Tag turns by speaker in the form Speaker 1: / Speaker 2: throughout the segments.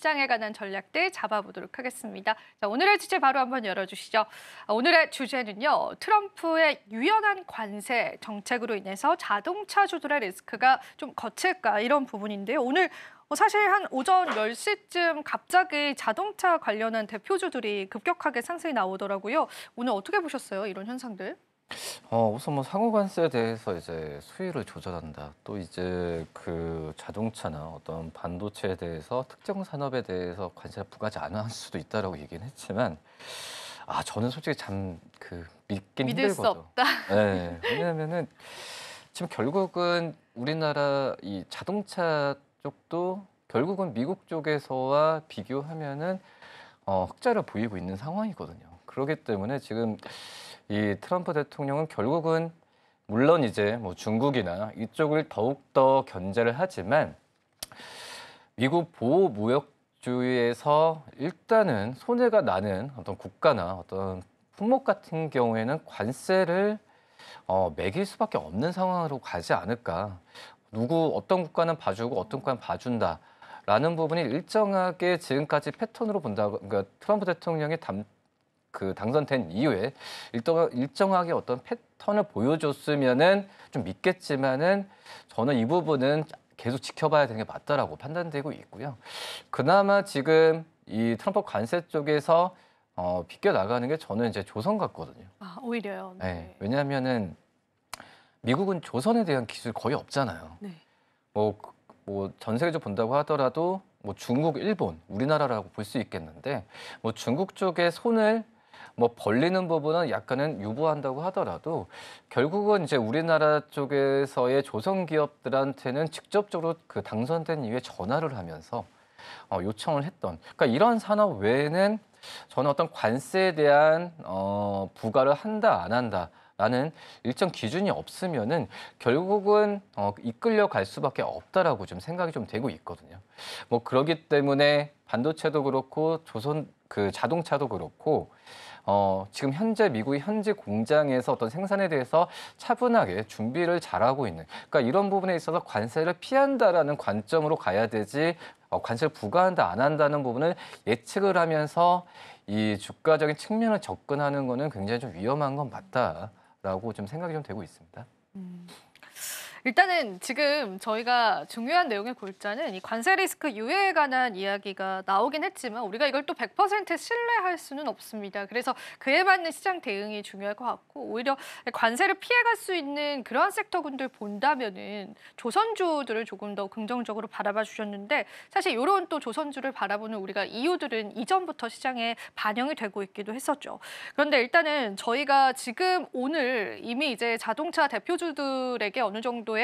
Speaker 1: 시장에 관한 전략들 잡아보도록 하겠습니다. 자, 오늘의 주제 바로 한번 열어주시죠. 오늘의 주제는요. 트럼프의 유연한 관세 정책으로 인해서 자동차주들의 리스크가 좀 거칠까 이런 부분인데요. 오늘 사실 한 오전 10시쯤 갑자기 자동차 관련한 대표주들이 급격하게 상승이 나오더라고요. 오늘 어떻게 보셨어요? 이런 현상들?
Speaker 2: 우선 뭐 상호관세에 대해서 이제 수위를 조절한다. 또 이제 그 자동차나 어떤 반도체에 대해서 특정 산업에 대해서 관세를 부과하지 않을 수도 있다라고 얘기는 했지만, 저는 솔직히 참 믿긴
Speaker 1: 믿을 수
Speaker 2: 힘들거든요.
Speaker 1: 없다.
Speaker 2: 네, 왜냐하면은 지금 결국은 우리나라 이 자동차 쪽도 결국은 미국 쪽에서와 비교하면은 흑자를 보이고 있는 상황이거든요. 그렇기 때문에 지금 이 트럼프 대통령은 결국은 물론 이제 뭐 중국이나 이쪽을 더욱더 견제를 하지만 미국 보호무역주의에서 일단은 손해가 나는 어떤 국가나 어떤 품목 같은 경우에는 관세를 매길 수밖에 없는 상황으로 가지 않을까. 어떤 국가는 봐주고 어떤 국가는 봐준다라는 부분이 일정하게 지금까지 패턴으로 본다고, 그러니까 트럼프 대통령이 당선된 이후에 일정하게 어떤 패턴을 보여줬으면은 좀 믿겠지만은 저는 이 부분은 계속 지켜봐야 되는 게 맞다라고 판단되고 있고요. 그나마 지금 이 트럼프 관세 쪽에서 비껴 나가는 게 저는 이제 조선 같거든요.
Speaker 1: 오히려요.
Speaker 2: 네.
Speaker 1: 네.
Speaker 2: 왜냐하면은 미국은 조선에 대한 기술이 거의 없잖아요.
Speaker 1: 네.
Speaker 2: 뭐 전 세계적으로 본다고 하더라도 뭐 중국, 일본, 우리나라라고 볼 수 있겠는데 뭐 중국 쪽에 손을 뭐 벌리는 부분은 약간은 유보한다고 하더라도 결국은 이제 우리나라 쪽에서의 조선 기업들한테는 직접적으로 그 당선된 이후에 전화를 하면서 요청을 했던, 그러니까 이런 산업 외에는 저는 어떤 관세에 대한 부과를 한다 안 한다라는 일정 기준이 없으면은 결국은 이끌려 갈 수밖에 없다라고 좀 생각이 좀 되고 있거든요. 뭐 그러기 때문에 반도체도 그렇고 자동차도 그렇고 지금 현재 미국의 현지 공장에서 어떤 생산에 대해서 차분하게 준비를 잘하고 있는, 그러니까 이런 부분에 있어서 관세를 피한다라는 관점으로 가야 되지, 관세를 부과한다 안 한다는 부분을 예측을 하면서 이 주가적인 측면을 접근하는 거는 굉장히 좀 위험한 건 맞다라고 좀 생각이 좀 되고 있습니다.
Speaker 1: 음. 일단은 지금 저희가 중요한 내용의 골자는 이 관세 리스크 유예에 관한 이야기가 나오긴 했지만 우리가 이걸 또 100% 신뢰할 수는 없습니다. 그래서 그에 맞는 시장 대응이 중요할 것 같고 오히려 관세를 피해갈 수 있는 그러한 섹터군들 본다면은 조선주들을 조금 더 긍정적으로 바라봐 주셨는데 사실 이런 또 조선주를 바라보는 우리가 이유들은 이전부터 시장에 반영이 되고 있기도 했었죠. 그런데 일단은 저희가 지금 오늘 이미 이제 자동차 대표주들에게 어느 정도의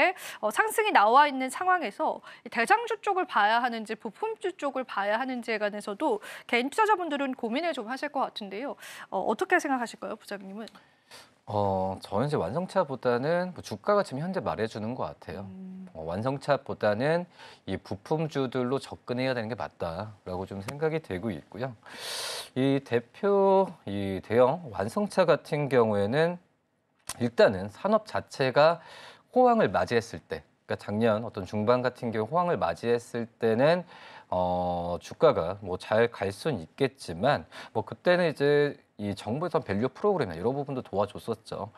Speaker 1: 상승이 나와 있는 상황에서 대장주 쪽을 봐야 하는지 부품주 쪽을 봐야 하는지에 관해서도 개인 투자자분들은 고민을 좀 하실 것 같은데요. 어떻게 생각하실까요, 부장님은?
Speaker 2: 저는 이제 완성차보다는 뭐 주가가 지금 현재 말해주는 것 같아요. 완성차보다는 이 부품주들로 접근해야 되는 게 맞다라고 좀 생각이 되고 있고요. 이 대형 완성차 같은 경우에는 일단은 산업 자체가 호황을 맞이했을 때, 그러니까 작년 어떤 중반 같은 경우 호황을 맞이했을 때는 주가가 뭐 잘 갈 수는 있겠지만 뭐 그때는 이제 이 정부에서 밸류 프로그램이나 이런 부분도 도와줬었죠.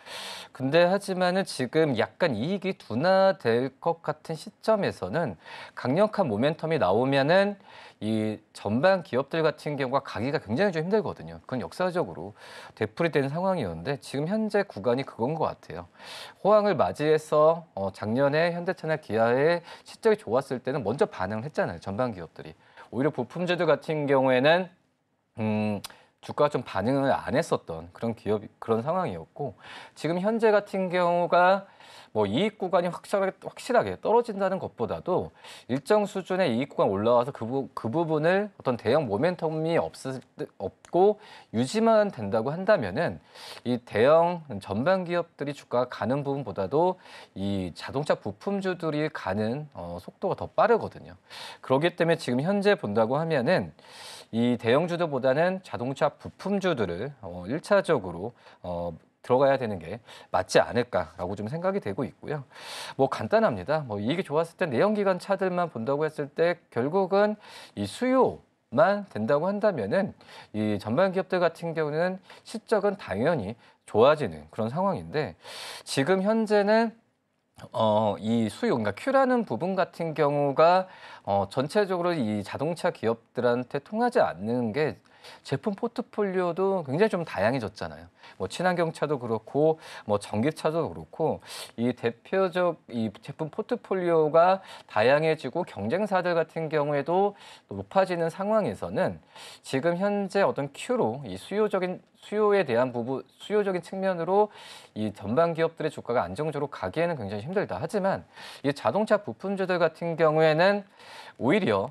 Speaker 2: 근데 하지만은 지금 약간 이익이 둔화될 것 같은 시점에서는 강력한 모멘텀이 나오면은 이 전반 기업들 같은 경우가 가기가 굉장히 좀 힘들거든요. 그건 역사적으로 되풀이되는 상황이었는데 지금 현재 구간이 그건 것 같아요. 호황을 맞이해서 작년에 현대차나 기아의 실적이 좋았을 때는 먼저 반응을 했잖아요. 전반 기업들이. 오히려 부품주들 같은 경우에는 주가가 좀 반응을 안 했었던 그런 상황이었고 지금 현재 같은 경우가 뭐 이익 구간이 확실하게 떨어진다는 것보다도 일정 수준의 이익 구간 올라와서 그 부분을 어떤 대형 모멘텀이 없고 유지만 된다고 한다면은 이 대형 전반 기업들이 주가가 가는 부분보다도 이 자동차 부품주들이 가는 속도가 더 빠르거든요. 그렇기 때문에 지금 현재 본다고 하면은 이 대형주들보다는 자동차 부품주들을 1차적으로 들어가야 되는 게 맞지 않을까라고 좀 생각이 되고 있고요. 뭐 간단합니다. 뭐 이익이 좋았을 때 내연기관 차들만 본다고 했을 때 결국은 이 수요 만 된다고 한다면은 이 전반 기업들 같은 경우는 실적은 당연히 좋아지는 그런 상황인데 지금 현재는 이 수요, 그러니까 Q라는 부분 같은 경우가 전체적으로 이 자동차 기업들한테 통하지 않는 게 제품 포트폴리오도 굉장히 좀 다양해졌잖아요. 뭐 친환경차도 그렇고, 뭐 전기차도 그렇고, 이 대표적 이 제품 포트폴리오가 다양해지고 경쟁사들 같은 경우에도 높아지는 상황에서는 지금 현재 어떤 Q로 이 수요에 대한 부분, 수요적인 측면으로 이 전반 기업들의 주가가 안정적으로 가기에는 굉장히 힘들다. 하지만 이 자동차 부품주들 같은 경우에는 오히려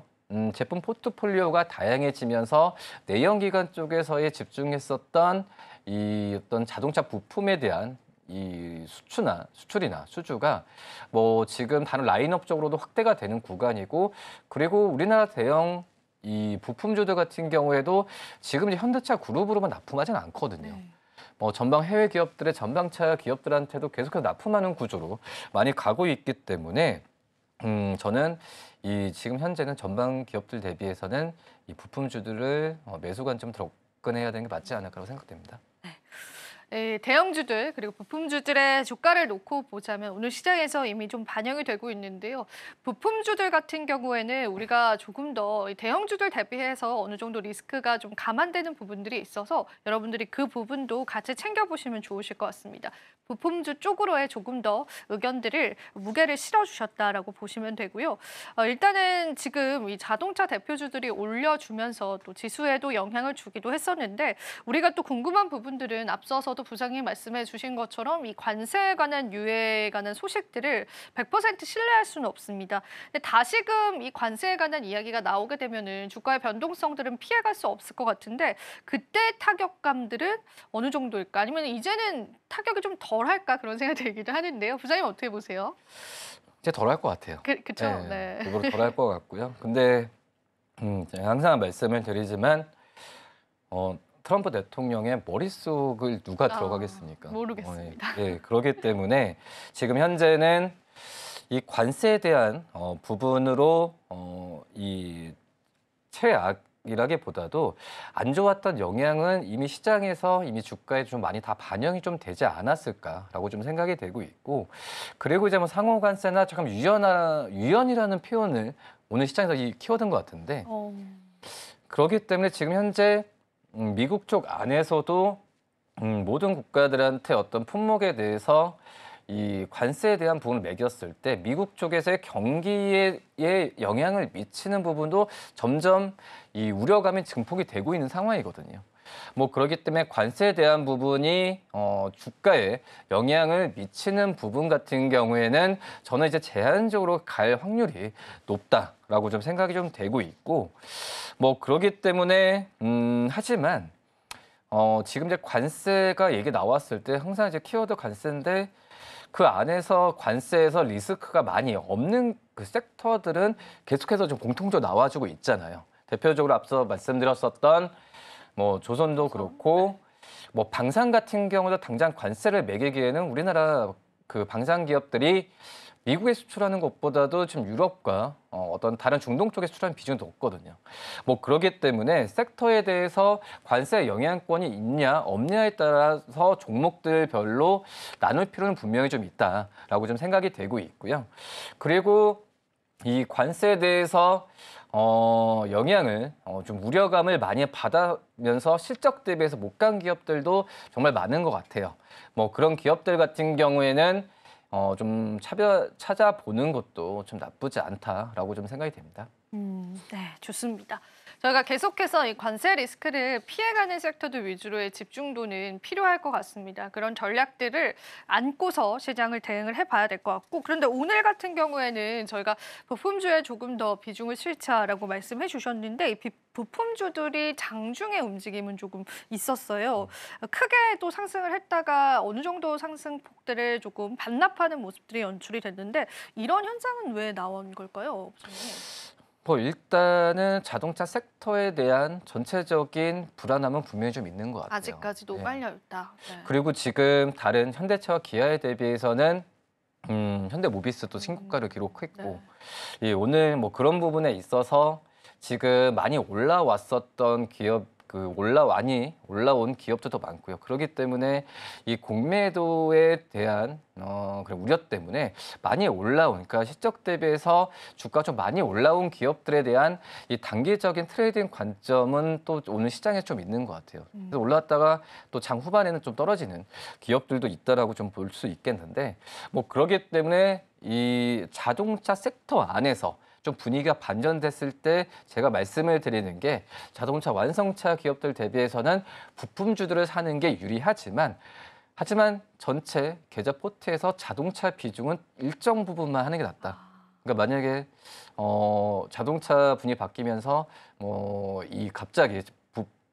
Speaker 2: 제품 포트폴리오가 다양해지면서 내연기관 쪽에서의 집중했었던 이 어떤 자동차 부품에 대한 이 수출이나 수주가 뭐 지금 다른 라인업적으로도 확대가 되는 구간이고 그리고 우리나라 대형 이 부품주들 같은 경우에도 지금 이제 현대차 그룹으로만 납품하지는 않거든요.
Speaker 1: 네.
Speaker 2: 뭐 전방 해외 기업들의 전방차 기업들한테도 계속해서 납품하는 구조로 많이 가고 있기 때문에 저는 이 지금 현재는 전방 기업들 대비해서는 이 부품주들을 매수 관점 접근해야 되는 게 맞지 않을까라고 생각됩니다.
Speaker 1: 대형주들 그리고 부품주들의 주가를 놓고 보자면 오늘 시장에서 이미 좀 반영이 되고 있는데요. 부품주들 같은 경우에는 우리가 조금 더 대형주들 대비해서 어느 정도 리스크가 좀 감안되는 부분들이 있어서 여러분들이 그 부분도 같이 챙겨보시면 좋으실 것 같습니다. 부품주 쪽으로의 조금 더 의견들을 무게를 실어주셨다라고 보시면 되고요. 일단은 지금 이 자동차 대표주들이 올려주면서 또 지수에도 영향을 주기도 했었는데 우리가 또 궁금한 부분들은 앞서서도 부장님 말씀해 주신 것처럼 이 관세에 관한 유예에 관한 소식들을 100% 신뢰할 수는 없습니다. 근데 다시금 이 관세에 관한 이야기가 나오게 되면은 주가의 변동성들은 피해갈 수 없을 것 같은데 그때 타격감들은 어느 정도일까? 아니면 이제는 타격이 좀 덜할까? 그런 생각이 들기도 하는데요. 부장님 어떻게 보세요?
Speaker 2: 이제 덜 할 것 같아요.
Speaker 1: 그쵸? 네.
Speaker 2: 그거로 덜 할 것 같고요. 근데 제가 항상 말씀을 드리지만 트럼프 대통령의 머릿속을 누가 들어가겠습니까?
Speaker 1: 모르겠습니다.
Speaker 2: 그러기 때문에 지금 현재는 이 관세에 대한 부분으로 이 최악이라기보다도 안 좋았던 영향은 이미 시장에서 이미 주가에 좀 많이 다 반영이 좀 되지 않았을까라고 좀 생각이 되고 있고 그리고 이제 뭐 상호 관세나 잠깐 유연이라는 표현을 오늘 시장에서 이 키워드인 것 같은데 그렇기 때문에 지금 현재 미국 쪽 안에서도 모든 국가들한테 어떤 품목에 대해서 이 관세에 대한 부분을 매겼을 때 미국 쪽에서의 경기에 영향을 미치는 부분도 점점 이 우려감이 증폭이 되고 있는 상황이거든요. 뭐 그렇기 때문에 관세에 대한 부분이 주가에 영향을 미치는 부분 같은 경우에는 저는 이제 제한적으로 갈 확률이 높다라고 좀 생각이 좀 되고 있고 뭐 그렇기 때문에 하지만 지금 이제 관세가 얘기 나왔을 때 항상 이제 키워드 관세인데 그 안에서 관세에서 리스크가 많이 없는 그 섹터들은 계속해서 좀 공통적으로 나와주고 있잖아요. 대표적으로 앞서 말씀드렸었던 뭐 조선도 그렇고 뭐 방산 같은 경우도 당장 관세를 매기기에는 우리나라 그 방산 기업들이 미국에 수출하는 것보다도 지금 유럽과 어떤 다른 중동 쪽에 수출하는 비중이 높거든요. 뭐 그렇기 때문에 섹터에 대해서 관세 영향권이 있냐 없냐에 따라서 종목들별로 나눌 필요는 분명히 좀 있다라고 좀 생각이 되고 있고요. 그리고 이 관세에 대해서 영향을 좀 우려감을 많이 받으면서 실적 대비해서 못 간 기업들도 정말 많은 것 같아요. 뭐 그런 기업들 같은 경우에는 좀 찾아보는 것도 좀 나쁘지 않다라고 좀 생각이 됩니다.
Speaker 1: 네, 좋습니다. 저희가 계속해서 이 관세 리스크를 피해가는 섹터들 위주로의 집중도는 필요할 것 같습니다. 그런 전략들을 안고서 시장을 대응을 해봐야 될 것 같고 그런데 오늘 같은 경우에는 저희가 부품주에 조금 더 비중을 실자라고 말씀해 주셨는데 이 부품주들이 장중에 움직임은 조금 있었어요. 크게 또 상승을 했다가 어느 정도 상승폭들을 조금 반납하는 모습들이 연출이 됐는데 이런 현상은 왜 나온 걸까요?
Speaker 2: 뭐 일단은 자동차 섹터에 대한 전체적인 불안함은 분명히 좀 있는 것 같아요.
Speaker 1: 아직까지도 깔려 있다. 네.
Speaker 2: 그리고 지금 다른 현대차와 기아에 대비해서는 현대모비스도 신고가를 기록했고 오늘 뭐 그런 부분에 있어서 지금 많이 올라왔었던 기업 올라온 기업들도 많고요. 그렇기 때문에 이 공매도에 대한 그런 우려 때문에 많이 올라온, 그러니까 실적 대비해서 주가 좀 많이 올라온 기업들에 대한 이 단기적인 트레이딩 관점은 또 오늘 시장에 좀 있는 것 같아요. 그래서 올라왔다가 또 장 후반에는 좀 떨어지는 기업들도 있다라고 좀 볼 수 있겠는데, 뭐 그렇기 때문에 이 자동차 섹터 안에서 좀 분위기가 반전됐을 때 제가 말씀을 드리는 게, 자동차 완성차 기업들 대비해서는 부품주들을 사는 게 유리하지만 전체 계좌 포트에서 자동차 비중은 일정 부분만 하는 게 낫다. 그러니까 만약에 자동차 분이 바뀌면서 이 갑자기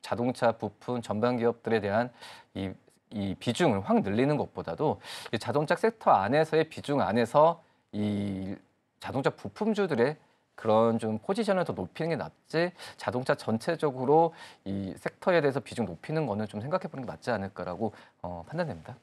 Speaker 2: 자동차 부품 전반 기업들에 대한 이 비중을 확 늘리는 것보다도 이 자동차 섹터 안에서의 비중 안에서 이 자동차 부품주들의 그런 좀 포지션을 더 높이는 게 낫지, 자동차 전체적으로 이 섹터에 대해서 비중 높이는 거는 좀 생각해 보는 게 맞지 않을까라고 판단됩니다.